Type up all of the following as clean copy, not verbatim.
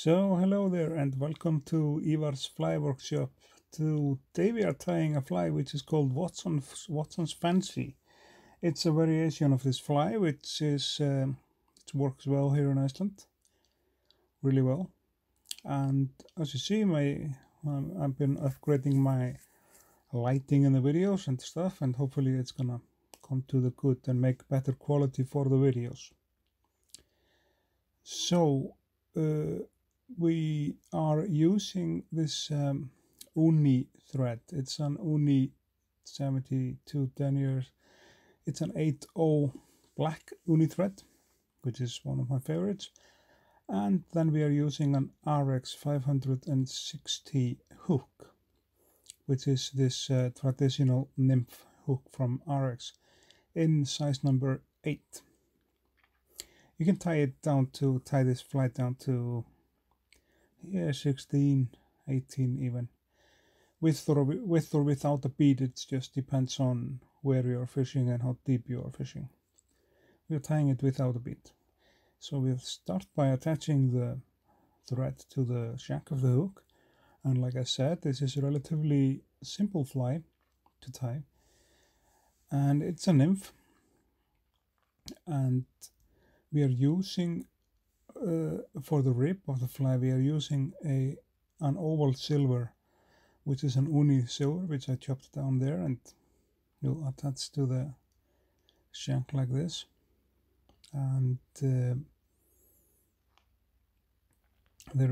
So hello there and welcome to Ívar's fly workshop. Today we are tying a fly which is called Watson's Fancy. It's a variation of this fly which it works well here in Iceland, really well. And as you see, I've been upgrading my lighting in the videos and stuff, and hopefully it's gonna come to the good and make better quality for the videos. So we are using this uni thread. It's an uni 72 denier. It's an 8/0 black uni thread, which is one of my favorites. And then we are using an Ahrex 560 hook, which is this traditional nymph hook from Ahrex in size number 8. You can tie this fly down to 16, 18 even. With or without a bead, it just depends on where you're fishing and how deep you are fishing. We're tying it without a bead. So we'll start by attaching the thread to the shank of the hook. And like I said, this is a relatively simple fly to tie. And it's a nymph. And we are using, for the rib of the fly, we are using an oval silver, which is an uni silver, which I chopped down there and will attach to the shank like this. And there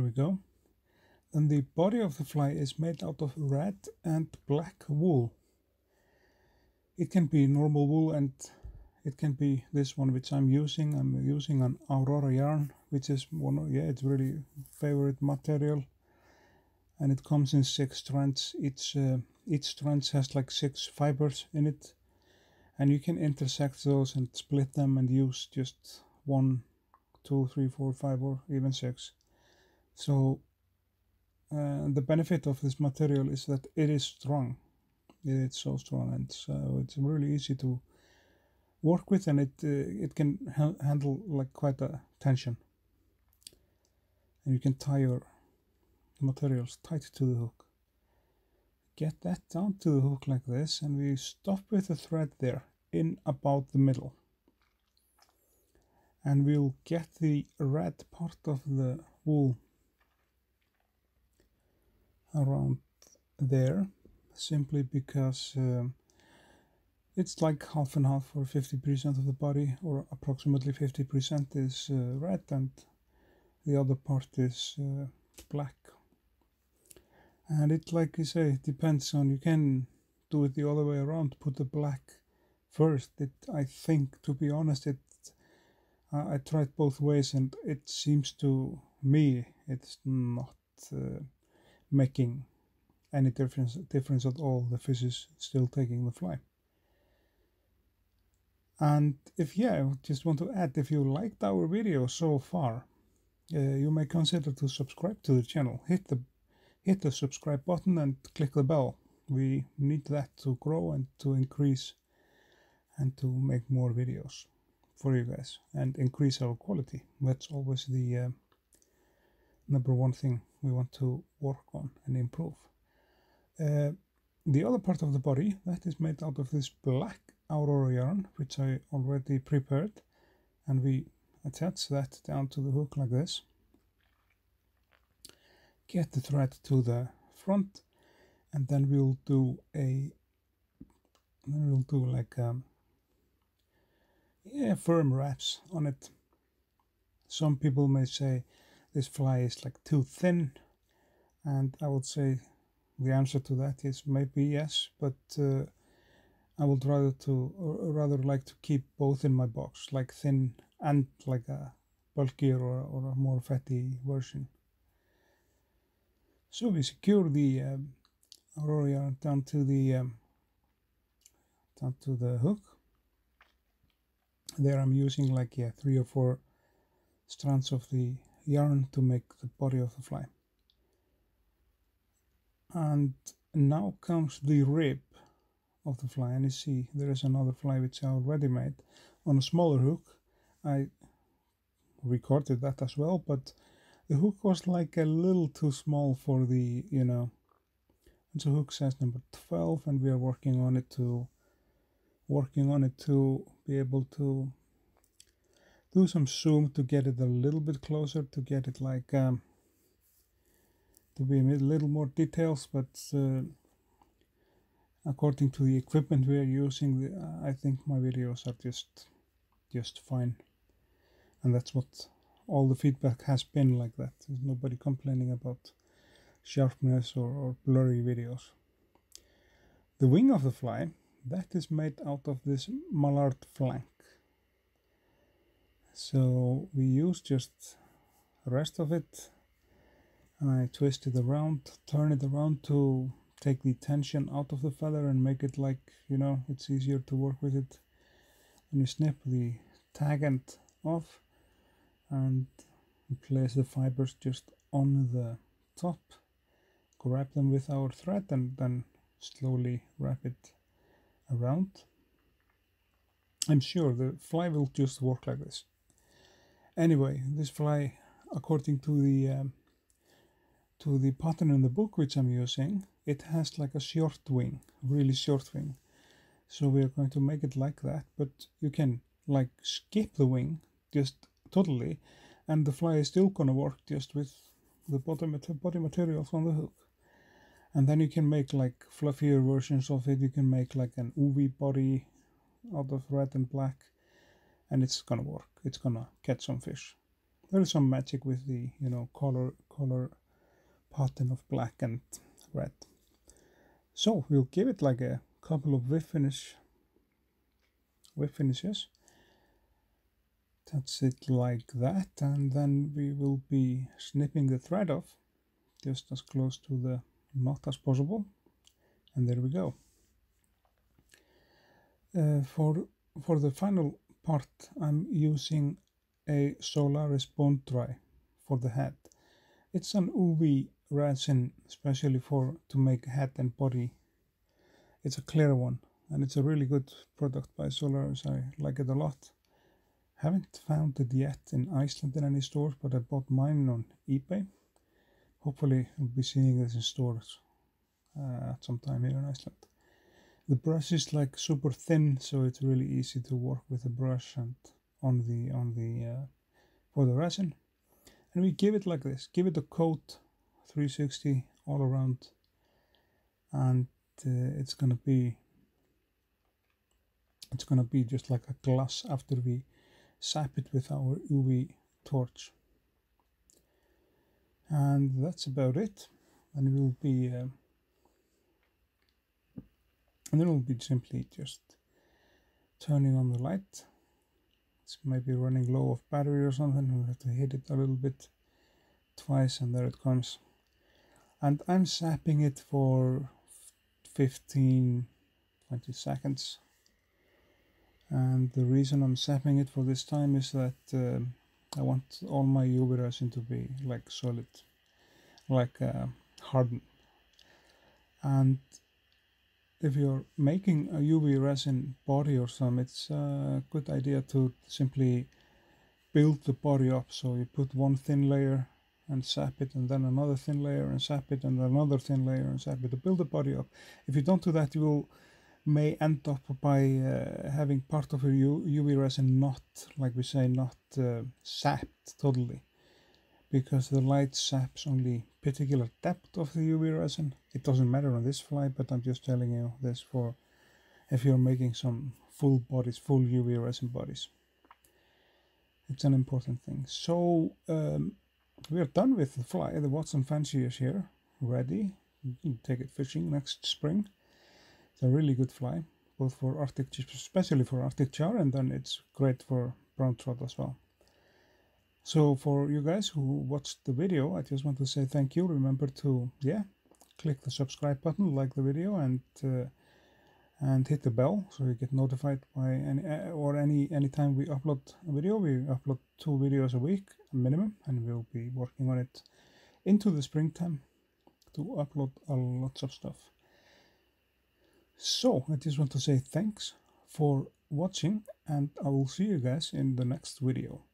we go. And the body of the fly is made out of red and black wool. It can be normal wool, and it can be this one which I'm using. I'm using an aurora yarn, which is it's really favorite material. And it comes in 6 strands. Each strand has like 6 fibers in it. And you can intersect those and split them and use just 1, 2, 3, 4, 5, or even 6. So the benefit of this material is that it is strong. It's so strong, and so it's really easy to work with, and it can handle like quite a tension. And you can tie your materials tight to the hook. Get that down to the hook like this, and we stop with the thread there in about the middle. And we'll get the red part of the wool around there, simply because it's like half and half, or 50% of the body, or approximately 50% is red and the other part is black. And it, like I say, depends on, you can do it the other way around, put the black first. I think, to be honest, I tried both ways, and it seems to me it's not making any difference at all. The fish is still taking the fly. And I just want to add, if you liked our video so far, you may consider to subscribe to the channel. Hit the subscribe button and click the bell. We need that to grow and to increase and to make more videos for you guys and increase our quality. That's always the number one thing we want to work on and improve. The other part of the body, that is made out of this black aurora yarn, which I already prepared, and we attach that down to the hook like this. Get the thread to the front, and then we'll do like firm wraps on it. Some people may say this fly is like too thin, and I would say the answer to that is maybe yes, but I would rather like to keep both in my box, like thin and like a bulkier or a more fatty version. So we secure the aurora yarn down to the hook. There I'm using like 3 or 4 strands of the yarn to make the body of the fly. And now comes the rib of the fly, and you see there is another fly which I already made on a smaller hook. I recorded that as well, but The hook was like a little too small for the, you know, and so hook size number 12, and we are working on it to be able to do some zoom to get it a little bit closer, to get it like to be a little more details, but according to the equipment we are using, I think my videos are just fine, and that's what all the feedback has been like that. There's nobody complaining about sharpness or blurry videos. The wing of the fly, that is made out of this Mallard flank. So we use just the rest of it, and I twist it around, turn it around to take the tension out of the feather and make it like, you know, it's easier to work with it. And we snip the tag end off and place the fibers just on the top, grab them with our thread, and then slowly wrap it around. I'm sure the fly will just work like this. Anyway, this fly, according to the pattern in the book which I'm using, it has like a short wing, really short wing. So we are going to make it like that, but you can like skip the wing just totally, and the fly is still gonna work just with the body materials on the hook. And then you can make like fluffier versions of it. You can make like an UV body out of red and black, and it's gonna work. It's gonna catch some fish. There is some magic with the, you know, color pattern of black and red. So we'll give it like a couple of whip finishes. That's it like that, and then we will be snipping the thread off just as close to the knot as possible, and there we go. For the final part, I'm using a Solaris bone dry for the head. It's an UV resin, especially to make head and body. It's a clear one, and it's a really good product by Solaris. I like it a lot. Haven't found it yet in Iceland in any stores, but I bought mine on eBay. Hopefully I'll be seeing this in stores at some time here in Iceland. The brush is like super thin, so it's really easy to work with the brush and for the resin. And we give it like this, give it a coat 360 all around, and it's gonna be just like a glass after we sap it with our UV torch. And that's about it. And we'll be and then we'll be simply just turning on the light. It's maybe running low of battery or something. We'll have to hit it a little bit twice, and there it comes. And I'm sapping it for 15-20 seconds. And the reason I'm sapping it for this time is that I want all my UV resin to be like solid, like hardened. And if you're making a UV resin body or some, it's a good idea to simply build the body up. So you put one thin layer and sap it, and then another thin layer and sap it, and another thin layer and sap it to build the body up. If you don't do that, you may end up by having part of your UV resin not, like we say, not sapped totally, because the light saps only particular depth of the UV resin. It doesn't matter on this fly, but I'm just telling you this for if you're making some full bodies, full UV resin bodies. It's an important thing. So we are done with the fly. The Watson Fancy is here, ready. You can take it fishing next spring. It's a really good fly, both for Arctic, especially for Arctic char, and then it's great for brown trout as well. So for you guys who watched the video, I just want to say thank you. Remember to, click the subscribe button, like the video, and hit the bell so you get notified by any time we upload a video. We upload 2 videos a week minimum, and we'll be working on it into the springtime to upload a lot of stuff. So I just want to say thanks for watching, and I will see you guys in the next video.